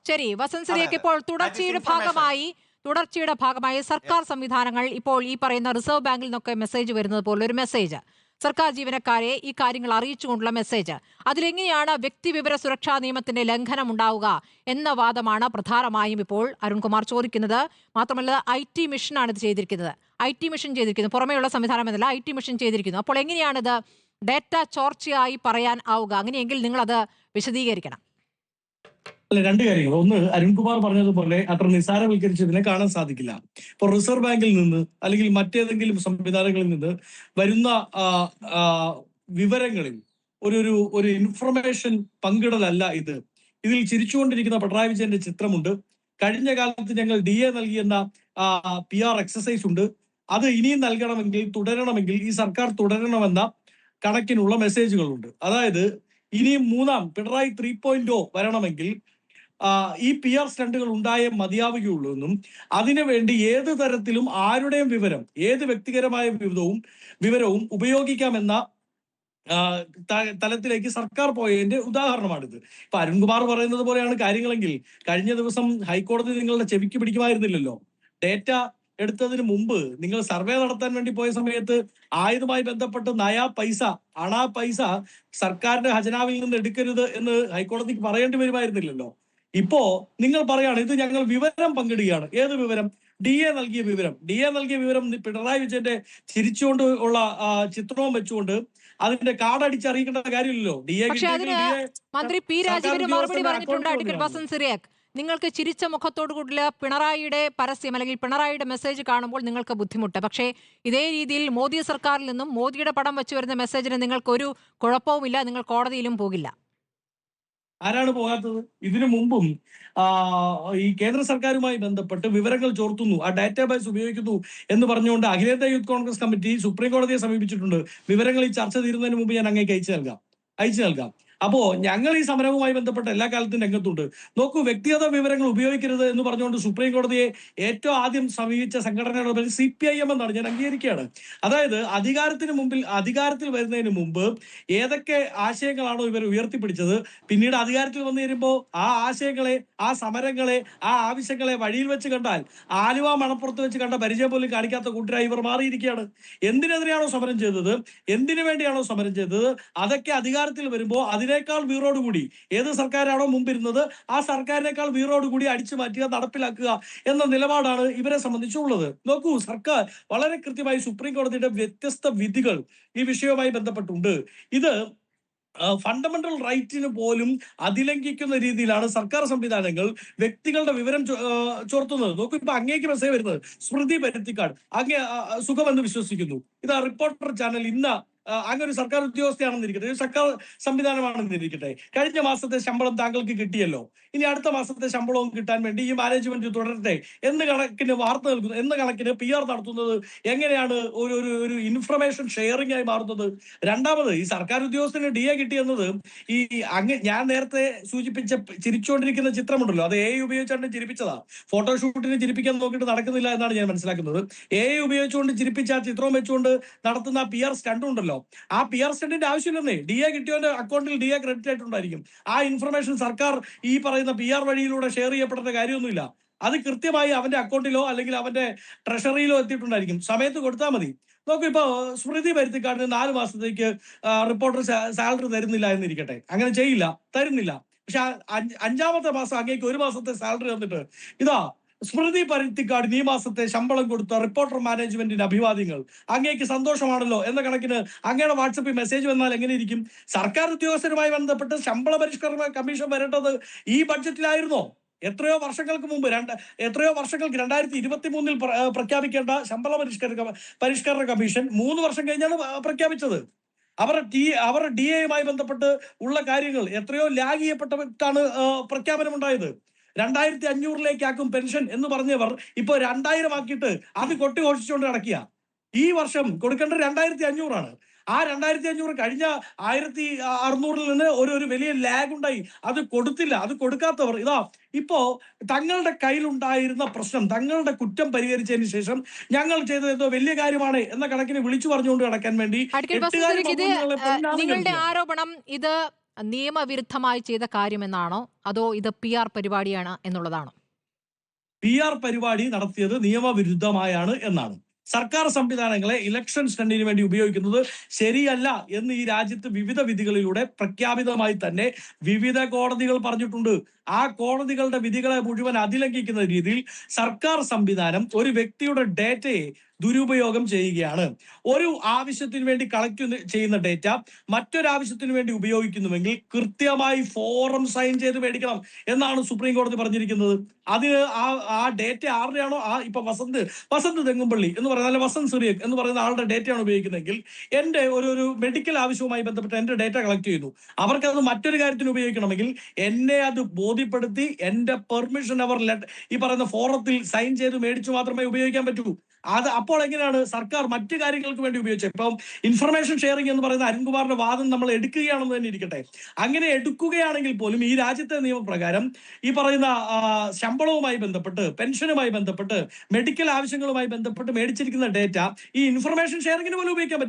ശരി, വസന്ത് അതെ സിറിയക്ക് അതെ ഇപ്പോൾ ദാറ്റ് ഈസ് തുടർച്ചയുടെ ഭാഗമായി സർക്കാർ സംവിധാനങ്ങൾ ഇപ്പോൾ ഈ പറയുന്ന റിസർവ് ബാങ്കിൽ നിന്നൊക്കെ മെസ്സേജ് വരുന്നത് പോലെ ഒരു മെസ്സേജ് സർക്കാർ ജീവനക്കാരെ ഈ കാര്യങ്ങൾ അറിയിച്ചുകൊണ്ടുള്ള മെസ്സേജ്, അതിലെങ്ങനെയാണ് വ്യക്തിവിവര സുരക്ഷാ നിയമത്തിന്റെ ലംഘനം ഉണ്ടാവുക എന്ന വാദമാണ് പ്രധാനമായും ഇപ്പോൾ അരുൺകുമാർ ചോദിക്കുന്നത്. മാത്രമല്ല IT മിഷനാണ് ഇത് ചെയ്തിരിക്കുന്നത്, IT മിഷൻ ചെയ്തിരിക്കുന്നു, പുറമേയുള്ള സംവിധാനം എന്നല്ല, IT മിഷൻ ചെയ്തിരിക്കുന്നു. അപ്പോൾ എങ്ങനെയാണിത് ഡേറ്റ ചോർച്ചയായി പറയാൻ ആവുക? അങ്ങനെയെങ്കിൽ നിങ്ങൾ അത് വിശദീകരിക്കണം. അല്ല, രണ്ട് കാര്യങ്ങൾ. ഒന്ന്, അരുൺകുമാർ പറഞ്ഞതുപോലെ അത്ര നിസ്സാരവൽക്കരിച്ച് ഇതിനെ കാണാൻ സാധിക്കില്ല. ഇപ്പോൾ റിസർവ് ബാങ്കിൽ നിന്ന് അല്ലെങ്കിൽ മറ്റേതെങ്കിലും സംവിധാനങ്ങളിൽ നിന്ന് വരുന്ന വിവരങ്ങളിൽ ഒരു ഇൻഫർമേഷൻ പങ്കിടലല്ല ഇത്. ഇതിൽ ചിരിച്ചുകൊണ്ടിരിക്കുന്ന പിണറായി വിജയന്റെ ചിത്രമുണ്ട്. കഴിഞ്ഞ കാലത്ത് ഞങ്ങൾ DA നൽകിയെന്ന PR എക്സസൈസ് ഉണ്ട്. അത് ഇനിയും നൽകണമെങ്കിൽ, തുടരണമെങ്കിൽ, ഈ സർക്കാർ തുടരണമെന്ന കണക്കിനുള്ള മെസ്സേജുകളുണ്ട്. അതായത് ഇനിയും മൂന്നാം പിണറായി 3.0 വരണമെങ്കിൽ ഈ PR സ്റ്റണ്ടുകൾ ഉണ്ടായേ മതിയാവുകയുള്ളൂ എന്നും അതിനുവേണ്ടി ഏത് തരത്തിലും ആരുടെയും വിവരം, ഏത് വ്യക്തിപരമായ വിവരവും ഉപയോഗിക്കാമെന്ന തലത്തിലേക്ക് സർക്കാർ പോയതിന്റെ ഉദാഹരണമാണിത്. ഇപ്പൊ അരുൺകുമാർ പറയുന്നത് പോലെയാണ് കാര്യങ്ങളെങ്കിൽ കഴിഞ്ഞ ദിവസം ഹൈക്കോടതി നിങ്ങളുടെ ചെവിക്ക് പിടിക്കുമായിരുന്നില്ലല്ലോ. ഡേറ്റ എടുത്തതിന് മുമ്പ് നിങ്ങൾ സർവേ നടത്താൻ വേണ്ടി പോയ സമയത്ത് ആയതുമായി ബന്ധപ്പെട്ട് അണാ പൈസ സർക്കാരിന്റെ ഖജനാവിൽ നിന്ന് എടുക്കരുത് എന്ന് ഹൈക്കോടതിക്ക് പറയേണ്ടി വരുമായിരുന്നില്ലല്ലോ. ഇപ്പോ നിങ്ങൾ പറയാണ് ഇത് ഞങ്ങൾ വിവരം പങ്കിടുകയാണ്. ഏത് വിവരം? DA നൽകിയ വിവരം പിണറായി വിജയന്റെ ചിരിച്ചുകൊണ്ട് ഉള്ള ചിത്രവും വെച്ചുകൊണ്ട് അതിന്റെ കാർഡ് അടിച്ചറിയിക്കേണ്ട കാര്യമില്ലല്ലോ. പക്ഷേ അതിന് മന്ത്രി P രാജീവന് മറുപടി പറഞ്ഞിട്ടുണ്ട്. അഡ്വക്കേറ്റ് വസന്ത് സിറിയക്, നിങ്ങൾക്ക് ചിരിച്ച മുഖത്തോടു കൂടിയ പിണറായിയുടെ പരസ്യം അല്ലെങ്കിൽ പിണറായിയുടെ മെസ്സേജ് കാണുമ്പോൾ നിങ്ങൾക്ക് ബുദ്ധിമുട്ട്. പക്ഷേ ഇതേ രീതിയിൽ മോദി സർക്കാരിൽ നിന്നും മോദിയുടെ പടം വെച്ച് വരുന്ന മെസ്സേജിന് നിങ്ങൾക്ക് ഒരു കുഴപ്പവുമില്ല, നിങ്ങൾ കോടതിയിലും പോകില്ല. ആരാണ് പോകാത്തത്? ഇതിനു മുമ്പും ഈ കേന്ദ്ര സർക്കാരുമായി ബന്ധപ്പെട്ട് വിവരങ്ങൾ ചോർത്തുന്നു, ആ ഡാറ്റാബേസ് ഉപയോഗിക്കുന്നു എന്ന് പറഞ്ഞുകൊണ്ട് അഖിലേന്ത്യാ യൂത്ത് കോൺഗ്രസ് കമ്മിറ്റി സുപ്രീം കോടതിയെ സമീപിച്ചിട്ടുണ്ട്. വിവരങ്ങൾ ഈ ചർച്ച തീരുന്നതിന് മുമ്പ് ഞാൻ അങ്ങേക്ക് അയച്ചു നൽകാം. അപ്പോ ഞങ്ങൾ ഈ സമരവുമായി ബന്ധപ്പെട്ട എല്ലാ കാലത്തും രംഗത്തുണ്ട്. നോക്കൂ, വ്യക്തിഗത വിവരങ്ങൾ ഉപയോഗിക്കരുത് എന്ന് പറഞ്ഞുകൊണ്ട് സുപ്രീം കോടതിയെ ഏറ്റവും ആദ്യം സമീപിച്ച സംഘടനയുടെ പേര് CPIM എന്നാണ്. ഞാൻ അംഗീകരിക്കുകയാണ്. അതായത് അധികാരത്തിൽ വരുന്നതിന് മുമ്പ് ഏതൊക്കെ ആശയങ്ങളാണോ ഇവർ ഉയർത്തിപ്പിടിച്ചത്, പിന്നീട് അധികാരത്തിൽ വന്നു കഴിയുമ്പോൾ ആ ആശയങ്ങളെ, ആ സമരങ്ങളെ, ആ ആവശ്യങ്ങളെ വഴിയിൽ വെച്ച് കണ്ടാൽ, ആലുവ മണപ്പുറത്ത് വെച്ച് കണ്ട പരിചയം പോലും കാണിക്കാത്ത കൂട്ടരായി ഇവർ മാറിയിരിക്കുകയാണ്. എന്തിനെതിരെയാണോ സമരം ചെയ്തത്, എന്തിനു വേണ്ടിയാണോ സമരം ചെയ്തത്, അതൊക്കെ അധികാരത്തിൽ വരുമ്പോൾ അതിനേക്കാൾ വീറോടുകൂടി ഏത് സർക്കാരാണോ മുമ്പിരുന്നത് ആ സർക്കാരിനേക്കാൾ വീറോടുകൂടി അടിച്ചു മാറ്റുക, നടപ്പിലാക്കുക എന്ന നിലപാടാണ് ഇവരെ സംബന്ധിച്ചുള്ളത്. നോക്കൂ, സർക്കാർ വളരെ കൃത്യമായി സുപ്രീം കോടതിയുടെ വ്യത്യസ്ത വിധികൾ ഈ വിഷയവുമായി ബന്ധപ്പെട്ടുണ്ട്. ഇത് ഫണ്ടമെന്റൽ റൈറ്റിന് പോലും അതിലംഘിക്കുന്ന രീതിയിലാണ് സർക്കാർ സംവിധാനങ്ങൾ വ്യക്തികളുടെ വിവരം ചോർത്തുന്നത്. നോക്കൂ, ഇപ്പൊ അങ്ങേക്ക് മെസ്സേജ് വരുന്നത് സ്മൃതി പരുത്തിക്കാട്, അങ്ങേ സുഖമെന്ന് വിശ്വസിക്കുന്നു. ഇതാ റിപ്പോർട്ടർ ചാനൽ ഇന്ന അങ്ങനെ ഒരു സർക്കാർ ഉദ്യോഗസ്ഥയാണെന്നിരിക്കട്ടെ, ഒരു സർക്കാർ സംവിധാനമാണെന്നിരിക്കട്ടെ, കഴിഞ്ഞ മാസത്തെ ശമ്പളം താങ്കൾക്ക് കിട്ടിയല്ലോ, ഇനി അടുത്ത മാസത്തെ ശമ്പളവും കിട്ടാൻ വേണ്ടി ഈ മാനേജ്മെന്റ് തുടരട്ടെ എന്ന് കണക്കിന് വാർത്ത നൽകുന്നു, എന്ന കണക്കിന് PR നടത്തുന്നത് എങ്ങനെയാണ് ഒരു ഇൻഫർമേഷൻ ഷെയറിംഗ് ആയി മാറുന്നത്? രണ്ടാമത്, ഈ സർക്കാർ ഉദ്യോഗസ്ഥന് DA കിട്ടിയെന്നത് ഞാൻ നേരത്തെ സൂചിപ്പിച്ച ചിരിച്ചുകൊണ്ടിരിക്കുന്ന ചിത്രമുണ്ടല്ലോ, അത് AI ഉപയോഗിച്ചാണ് ചിരിപ്പിച്ചതാ. ഫോട്ടോഷൂട്ടിന് ചിരിപ്പിക്കാൻ നോക്കിയിട്ട് നടക്കുന്നില്ല എന്നാണ് ഞാൻ മനസ്സിലാക്കുന്നത്. AI ഉപയോഗിച്ചുകൊണ്ട് ചിരിപ്പിച്ച ആ ചിത്രവും വെച്ചുകൊണ്ട് നടത്തുന്ന PR സ്റ്റണ്ട് ഉണ്ടല്ലോ, ആ PR സ്റ്റണ്ടിന്റെ ആവശ്യമില്ലെന്നേ. DA കിട്ടിയവന്റെ അക്കൗണ്ടിൽ DA ക്രെഡിറ്റ് ആയിട്ടുണ്ടായിരിക്കും. ആ ഇൻഫർമേഷൻ സർക്കാർ ഈ പറയുന്ന PR വഴിയിലൂടെ ഷെയർ ചെയ്യപ്പെടേണ്ട കാര്യമൊന്നുമില്ല. അത് കൃത്യമായി അവന്റെ അക്കൗണ്ടിലോ അല്ലെങ്കിൽ അവന്റെ ട്രഷറിയിലോ എത്തിയിട്ടുണ്ടായിരിക്കും. സമയത്ത് കൊടുത്താൽ മതി. നോക്കൂ, ഇപ്പൊ സ്മൃതി പരുത്തിക്കാടിന് 4 മാസത്തേക്ക് റിപ്പോർട്ടർ സാലറി തരുന്നില്ല എന്നിരിക്കട്ടെ, അങ്ങനെ തരുന്നില്ല. പക്ഷെ 5ാമത്തെ മാസം അങ്ങേക്ക് 1 മാസത്തെ സാലറി തന്നിട്ട് ഇതാ സ്മൃതി പരുത്തിക്കാടിന് ഈ മാസത്തെ ശമ്പളം കൊടുത്ത റിപ്പോർട്ടർ മാനേജ്മെന്റിന്റെ അഭിവാദ്യങ്ങൾ, അങ്ങേക്ക് സന്തോഷമാണല്ലോ എന്ന കണക്കിന് അങ്ങയുടെ വാട്സപ്പിൽ മെസ്സേജ് വന്നാൽ എങ്ങനെ ഇരിക്കും? സർക്കാർ ഉദ്യോഗസ്ഥരുമായി ബന്ധപ്പെട്ട് ശമ്പള പരിഷ്കരണ കമ്മീഷൻ വരേണ്ടത് ഈ ബഡ്ജറ്റിലായിരുന്നോ? എത്രയോ വർഷങ്ങൾക്ക് 2023 പ്രഖ്യാപിക്കേണ്ട ശമ്പള പരിഷ്കരണ കമ്മീഷൻ 3 വർഷം കഴിഞ്ഞാണ് പ്രഖ്യാപിച്ചത്. അവരുടെ DAയുമായി ബന്ധപ്പെട്ട് ഉള്ള കാര്യങ്ങൾ എത്രയോ ലാഗ് ചെയ്യപ്പെട്ടിട്ടാണ് പ്രഖ്യാപനം ഉണ്ടായത്. 2500 ആക്കും പെൻഷൻ എന്ന് പറഞ്ഞവർ ഇപ്പൊ 2000 ആക്കിയിട്ട് അത് കൊട്ടിഘോഷിച്ചുകൊണ്ട് നടക്കുക. ഈ വർഷം കൊടുക്കേണ്ട 2500 ആ 2500 കഴിഞ്ഞ 1600 നിന്ന് ഒരു വലിയ ലാഗ് ഉണ്ടായി. അത് കൊടുത്തില്ല. അത് കൊടുക്കാത്തവർ ഇതാ ഇപ്പോ തങ്ങളുടെ കയ്യിലുണ്ടായിരുന്ന പ്രശ്നം, തങ്ങളുടെ കുറ്റം പരിഹരിച്ചതിന് ശേഷം ഞങ്ങൾ ചെയ്തത് എന്തോ വലിയ കാര്യമാണ് എന്ന കണക്കിന് വിളിച്ചു പറഞ്ഞുകൊണ്ട് നടക്കാൻ വേണ്ടി നിങ്ങളുടെ ആരോപണം ഇത് നിയമവിരുദ്ധമായി ചെയ്ത കാര്യമെന്നാണോ അതോ ഇത് PR പരിപാടിയാണ് എന്നുള്ളതാണോ? PR പരിപാടി നടത്തിയത് നിയമവിരുദ്ധമായാണ് എന്നാണ്. സർക്കാർ സംവിധാനങ്ങളെ ഇലക്ഷൻ സ്റ്റണ്ടിന് വേണ്ടി ഉപയോഗിക്കുന്നത് ശരിയല്ല എന്ന് ഈ രാജ്യത്ത് വിവിധ വിധികളിലൂടെ പ്രഖ്യാപിതമായി തന്നെ വിവിധ കോടതികൾ പറഞ്ഞിട്ടുണ്ട്. ആ കോടതികളുടെ വിധികളെ മുഴുവൻ അതിലംഘിക്കുന്ന രീതിയിൽ സർക്കാർ സംവിധാനം ഒരു വ്യക്തിയുടെ ഡേറ്റയെ ദുരുപയോഗം ചെയ്യുകയാണ്. ഒരു ആവശ്യത്തിന് വേണ്ടി കളക്ട് ചെയ്യുന്ന ഡേറ്റ മറ്റൊരാവശ്യത്തിന് വേണ്ടി ഉപയോഗിക്കുന്നുവെങ്കിൽ കൃത്യമായി ഫോറം സൈൻ ചെയ്ത് മേടിക്കണം എന്നാണ് സുപ്രീം കോടതി പറഞ്ഞിരിക്കുന്നത്. അതിന് ആ ഡേറ്റ ആരുടെയാണോ ഇപ്പൊ വസന്ത് തെങ്ങുംപള്ളി എന്ന് പറയുന്ന, അല്ലെ വസന്ത് സിറിയക് എന്ന് പറയുന്ന ആളുടെ ഡേറ്റയാണ് ഉപയോഗിക്കുന്നതെങ്കിൽ എന്റെ ഒരു മെഡിക്കൽ ആവശ്യവുമായി ബന്ധപ്പെട്ട് എന്റെ ഡേറ്റ കളക്ട് ചെയ്യുന്നു. അവർക്ക് അത് മറ്റൊരു കാര്യത്തിന് ഉപയോഗിക്കണമെങ്കിൽ എന്നെ അത് ബോധ്യപ്പെടുത്തി എന്റെ പെർമിഷൻ അവർ ഈ പറയുന്ന ഫോറത്തിൽ സൈൻ ചെയ്ത് മേടിച്ചു മാത്രമേ ഉപയോഗിക്കാൻ പറ്റൂ. അത് അപ്പോൾ എങ്ങനെയാണ് സർക്കാർ മറ്റു കാര്യങ്ങൾക്ക് വേണ്ടി ഉപയോഗിച്ചത്? ഇപ്പം ഇൻഫർമേഷൻ ഷെയറിംഗ് എന്ന് പറയുന്ന അരുൺകുമാറിന്റെ വാദം നമ്മൾ എടുക്കുകയാണെന്ന് തന്നെ ഇരിക്കട്ടെ. അങ്ങനെ എടുക്കുകയാണെങ്കിൽ പോലും ഈ രാജ്യത്തെ നിയമപ്രകാരം ഈ പറയുന്ന ശമ്പളവുമായി ബന്ധപ്പെട്ട്, പെൻഷനുമായി ബന്ധപ്പെട്ട്, മെഡിക്കൽ ആവശ്യങ്ങളുമായി ബന്ധപ്പെട്ട് മേടിച്ചിരിക്കുന്ന ഡേറ്റ ഈ ഇൻഫർമേഷൻ ഷെയറിംഗിന് പോലും ഉപയോഗിക്കാൻ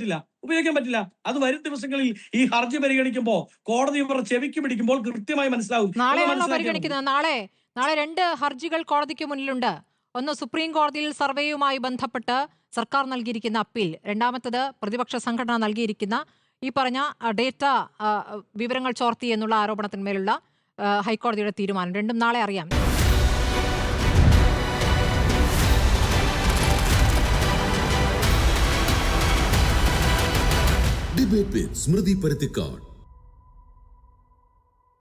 പറ്റില്ല. അത് വരും ദിവസങ്ങളിൽ ഈ ഹർജി പരിഗണിക്കുമ്പോൾ കോടതി ഇവർ ചെവിക്ക് പിടിക്കുമ്പോൾ കൃത്യമായി മനസ്സിലാവും. നാളെയാണോ പരിഗണിക്കുന്നത്? നാളെ 2 ഹർജികൾ കോടതിക്ക് മുന്നിലുണ്ട്. ഒന്ന് സുപ്രീം കോടതിയിൽ സർവേയുമായി ബന്ധപ്പെട്ട് സർക്കാർ നൽകിയിരിക്കുന്ന അപ്പീൽ, രണ്ടാമത്തത് പ്രതിപക്ഷ സംഘടന നൽകിയിരിക്കുന്ന ഈ പറഞ്ഞ ഡേറ്റ വിവരങ്ങൾ ചോർത്തി എന്നുള്ള ആരോപണത്തിന്മേലുള്ള ഹൈക്കോടതിയുടെ തീരുമാനം. രണ്ടും നാളെ അറിയാം. ഡിബേറ്റ് വിത്ത് സ്മൃതി പരുത്തിക്കാട്.